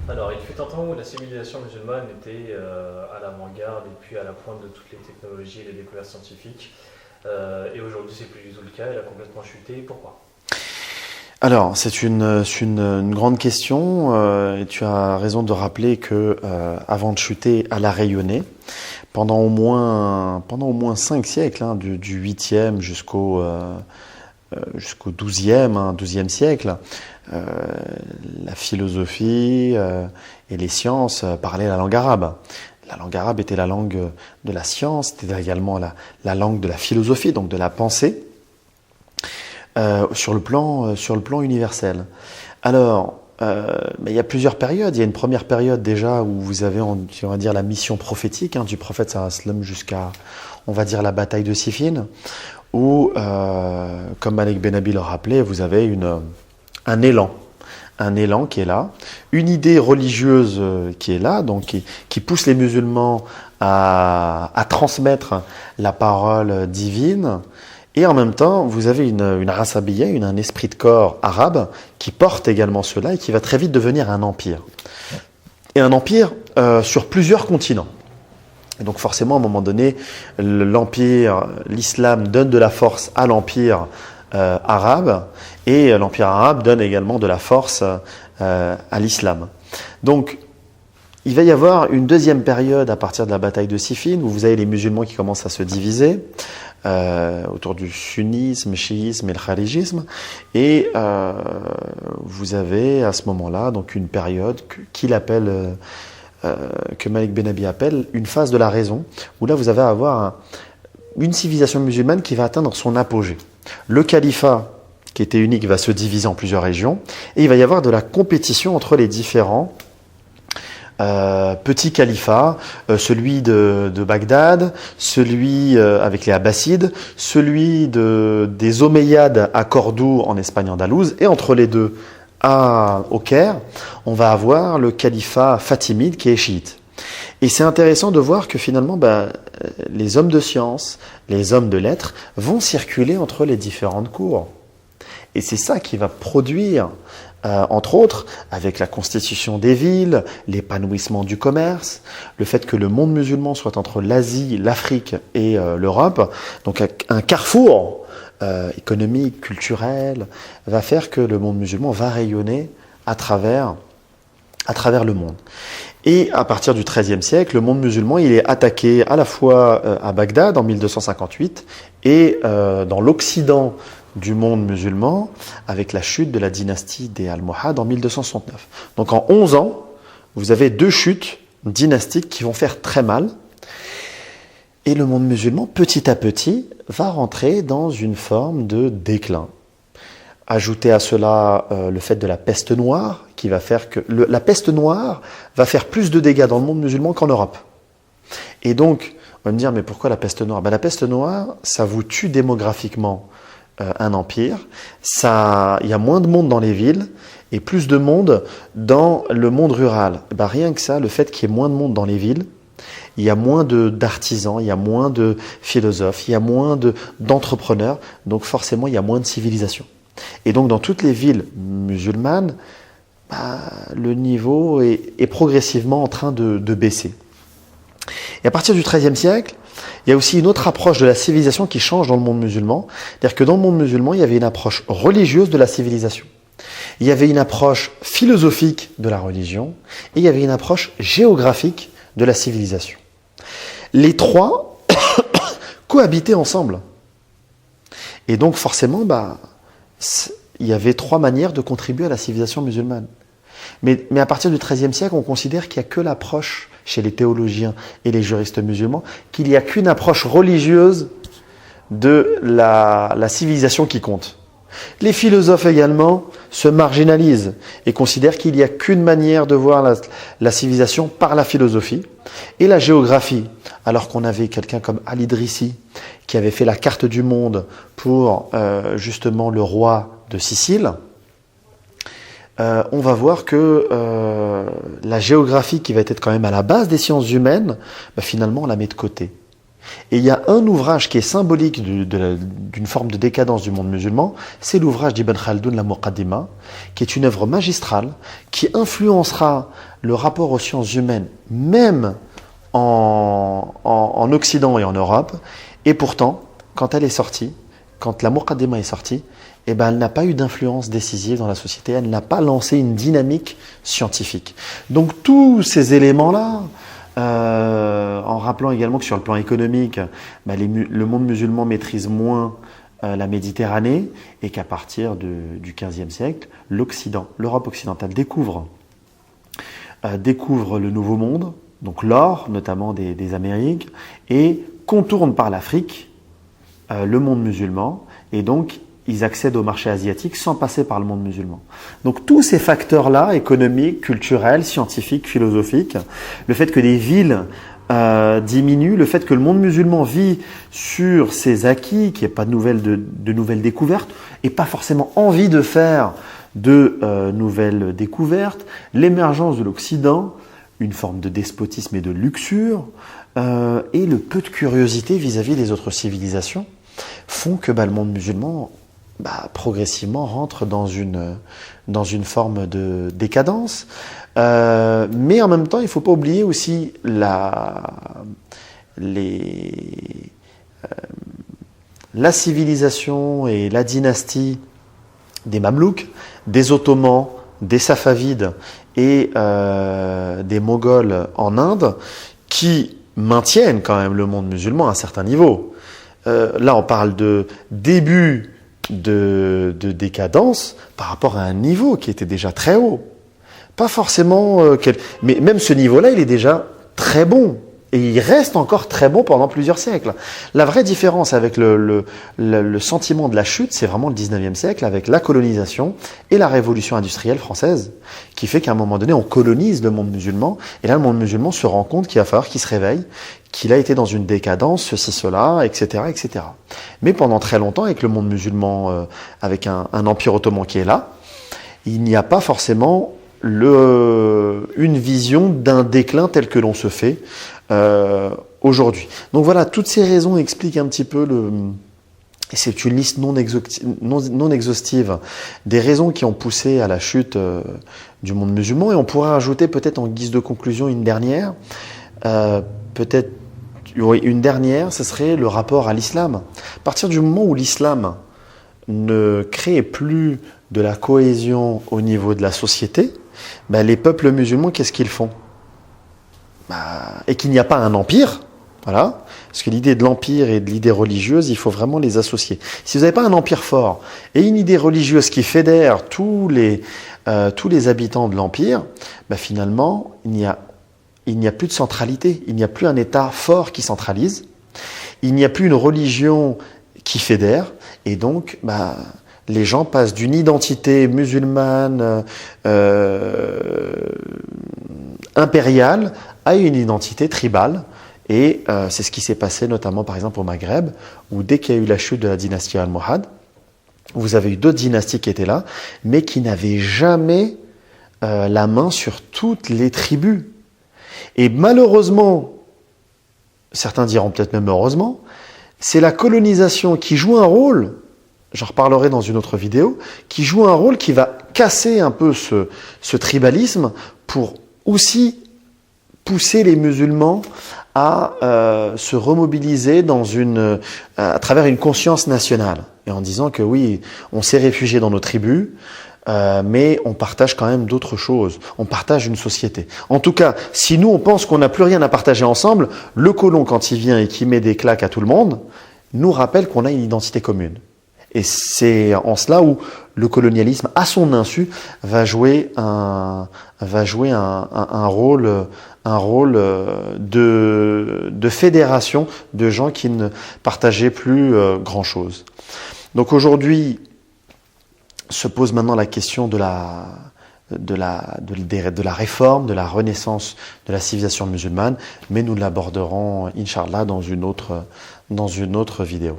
Alors, il fut un temps où la civilisation musulmane était à l'avant-garde et puis à la pointe de toutes les technologies et les découvertes scientifiques. Et aujourd'hui, c'est plus du tout le cas. Elle a complètement chuté. Pourquoi? Alors, c'est une grande question et tu as raison de rappeler que avant de chuter, elle a rayonné pendant au moins 5 siècles, hein, du 8e jusqu'au 12e, 12e siècle. euh, la philosophie et les sciences parlaient la langue arabe. La langue arabe était la langue de la science, c'était également la langue de la philosophie, donc de la pensée. Sur le plan universel. Alors, mais il y a plusieurs périodes. Il y a une première période déjà où vous avez, on va dire, la mission prophétique, hein, du prophète sallallahu alayhi wa sallam jusqu'à, on va dire, la bataille de Siffin, où, comme Malik Ben Abi le rappelait, vous avez un élan. Un élan qui est là, une idée religieuse qui est là, donc qui pousse les musulmans à transmettre la parole divine. Et en même temps, vous avez une rasabiya, un esprit de corps arabe qui porte également cela et qui va très vite devenir un empire. Et un empire sur plusieurs continents. Et donc forcément, à un moment donné, l'islam donne de la force à l'empire arabe et l'empire arabe donne également de la force à l'islam. Donc, il va y avoir une deuxième période à partir de la bataille de Siffin où vous avez les musulmans qui commencent à se diviser autour du sunnisme, chiisme et le kharijisme. Et vous avez à ce moment-là donc une période qu'il appelle, que Malik Ben Abi appelle une phase de la raison, où là vous allez avoir une civilisation musulmane qui va atteindre son apogée. Le califat, qui était unique, va se diviser en plusieurs régions et il va y avoir de la compétition entre les différents petit califat, celui de Bagdad, celui avec les Abbassides, celui des Omeyyades à Cordoue en Espagne andalouse, et entre les deux, au Caire, on va avoir le califat fatimide qui est chiite. Et c'est intéressant de voir que finalement, les hommes de science, les hommes de lettres vont circuler entre les différentes cours. Et c'est ça qui va produire entre autres, avec la constitution des villes, l'épanouissement du commerce, le fait que le monde musulman soit entre l'Asie, l'Afrique et l'Europe, donc un carrefour économique, culturel, va faire que le monde musulman va rayonner à travers le monde. Et à partir du XIIIe siècle, le monde musulman il est attaqué à la fois à Bagdad en 1258 et dans l'Occident du monde musulman avec la chute de la dynastie des Almohades en 1269. Donc en 11 ans, vous avez 2 chutes dynastiques qui vont faire très mal. Et le monde musulman, petit à petit, va rentrer dans une forme de déclin. Ajoutez à cela le fait de la peste noire, qui va faire que la peste noire va faire plus de dégâts dans le monde musulman qu'en Europe. Et donc, on va me dire, mais pourquoi la peste noire? La peste noire, ça vous tue démographiquement un empire, il y a moins de monde dans les villes et plus de monde dans le monde rural. Rien que ça, le fait qu'il y ait moins de monde dans les villes, il y a moins d'artisans, il y a moins de philosophes, il y a moins d'entrepreneurs, donc forcément il y a moins de civilisation. Et donc dans toutes les villes musulmanes, le niveau est progressivement en train de baisser. Et à partir du XIIIe siècle, il y a aussi une autre approche de la civilisation qui change dans le monde musulman. C'est-à-dire que dans le monde musulman, il y avait une approche religieuse de la civilisation. Il y avait une approche philosophique de la religion et il y avait une approche géographique de la civilisation. Les trois cohabitaient ensemble. Et donc forcément, il y avait 3 manières de contribuer à la civilisation musulmane. Mais à partir du XIIIe siècle, on considère qu'il n'y a que l'approche, chez les théologiens et les juristes musulmans, qu'il n'y a qu'une approche religieuse de la civilisation qui compte. Les philosophes également se marginalisent et considèrent qu'il n'y a qu'une manière de voir la civilisation par la philosophie et la géographie. Alors qu'on avait quelqu'un comme Al-Idrissi qui avait fait la carte du monde pour justement le roi de Sicile, on va voir que la géographie qui va être quand même à la base des sciences humaines, finalement on la met de côté. Et il y a un ouvrage qui est symbolique d'une forme de décadence du monde musulman, c'est l'ouvrage d'Ibn Khaldoun, la Muqaddima, qui est une œuvre magistrale, qui influencera le rapport aux sciences humaines, même en Occident et en Europe. Et pourtant, quand elle est sortie, quand la Muqaddima est sortie, eh ben, elle n'a pas eu d'influence décisive dans la société, elle n'a pas lancé une dynamique scientifique. Donc tous ces éléments-là, en rappelant également que sur le plan économique, le monde musulman maîtrise moins la Méditerranée et qu'à partir du XVe siècle, l'Europe occidentale découvre le Nouveau Monde, donc l'or, notamment des Amériques, et contourne par l'Afrique le monde musulman, et donc ils accèdent au marché asiatique sans passer par le monde musulman. Donc tous ces facteurs-là, économiques, culturels, scientifiques, philosophiques, le fait que les villes diminuent, le fait que le monde musulman vit sur ses acquis, qu'il n'y ait pas de nouvelles découvertes, et pas forcément envie de faire de nouvelles découvertes, l'émergence de l'Occident, une forme de despotisme et de luxure, et le peu de curiosité vis-à-vis des autres civilisations, font que le monde musulman progressivement rentre dans une forme de décadence. Mais en même temps, il ne faut pas oublier aussi la civilisation et la dynastie des Mamelouks, des Ottomans, des Safavides et des Mongols en Inde, qui maintiennent quand même le monde musulman à un certain niveau. Là, on parle de début de décadence par rapport à un niveau qui était déjà très haut. Pas forcément... mais même ce niveau-là, il est déjà très bon. Et il reste encore très bon pendant plusieurs siècles. La vraie différence avec le sentiment de la chute, c'est vraiment le 19e siècle, avec la colonisation et la révolution industrielle française, qui fait qu'à un moment donné, on colonise le monde musulman. Et là, le monde musulman se rend compte qu'il va falloir qu'il se réveille, qu'il a été dans une décadence, ceci, cela, etc., etc. Mais pendant très longtemps, avec le monde musulman, avec un empire ottoman qui est là, il n'y a pas forcément une vision d'un déclin tel que l'on se fait aujourd'hui. Donc voilà, toutes ces raisons expliquent un petit peu et c'est une liste non exhaustive des raisons qui ont poussé à la chute du monde musulman. Et on pourrait ajouter peut-être en guise de conclusion une dernière. Une dernière, ce serait le rapport à l'islam. À partir du moment où l'islam ne crée plus de la cohésion au niveau de la société, les peuples musulmans, qu'est-ce qu'ils font ? Et qu'il n'y a pas un empire, voilà, parce que l'idée de l'empire et de l'idée religieuse, il faut vraiment les associer. Si vous n'avez pas un empire fort et une idée religieuse qui fédère tous les habitants de l'empire, finalement, il n'y a plus de centralité, il n'y a plus un État fort qui centralise, il n'y a plus une religion qui fédère, et donc les gens passent d'une identité musulmane impériale à une identité tribale. Et c'est ce qui s'est passé notamment par exemple au Maghreb, où dès qu'il y a eu la chute de la dynastie almohade, vous avez eu d'autres dynasties qui étaient là, mais qui n'avaient jamais la main sur toutes les tribus. Et malheureusement, certains diront peut-être même heureusement, c'est la colonisation qui joue un rôle, j'en reparlerai dans une autre vidéo, qui joue un rôle qui va casser un peu ce tribalisme pour aussi pousser les musulmans à se remobiliser à travers une conscience nationale. Et en disant que oui, on s'est réfugié dans nos tribus, mais on partage quand même d'autres choses. On partage une société. En tout cas, si nous, on pense qu'on n'a plus rien à partager ensemble, le colon, quand il vient et qu'il met des claques à tout le monde, nous rappelle qu'on a une identité commune. Et c'est en cela où le colonialisme, à son insu, va jouer un rôle de fédération de gens qui ne partageaient plus grand-chose. Donc aujourd'hui, se pose maintenant la question de la réforme, de la renaissance de la civilisation musulmane, mais nous l'aborderons, Inch'Allah, dans une autre vidéo.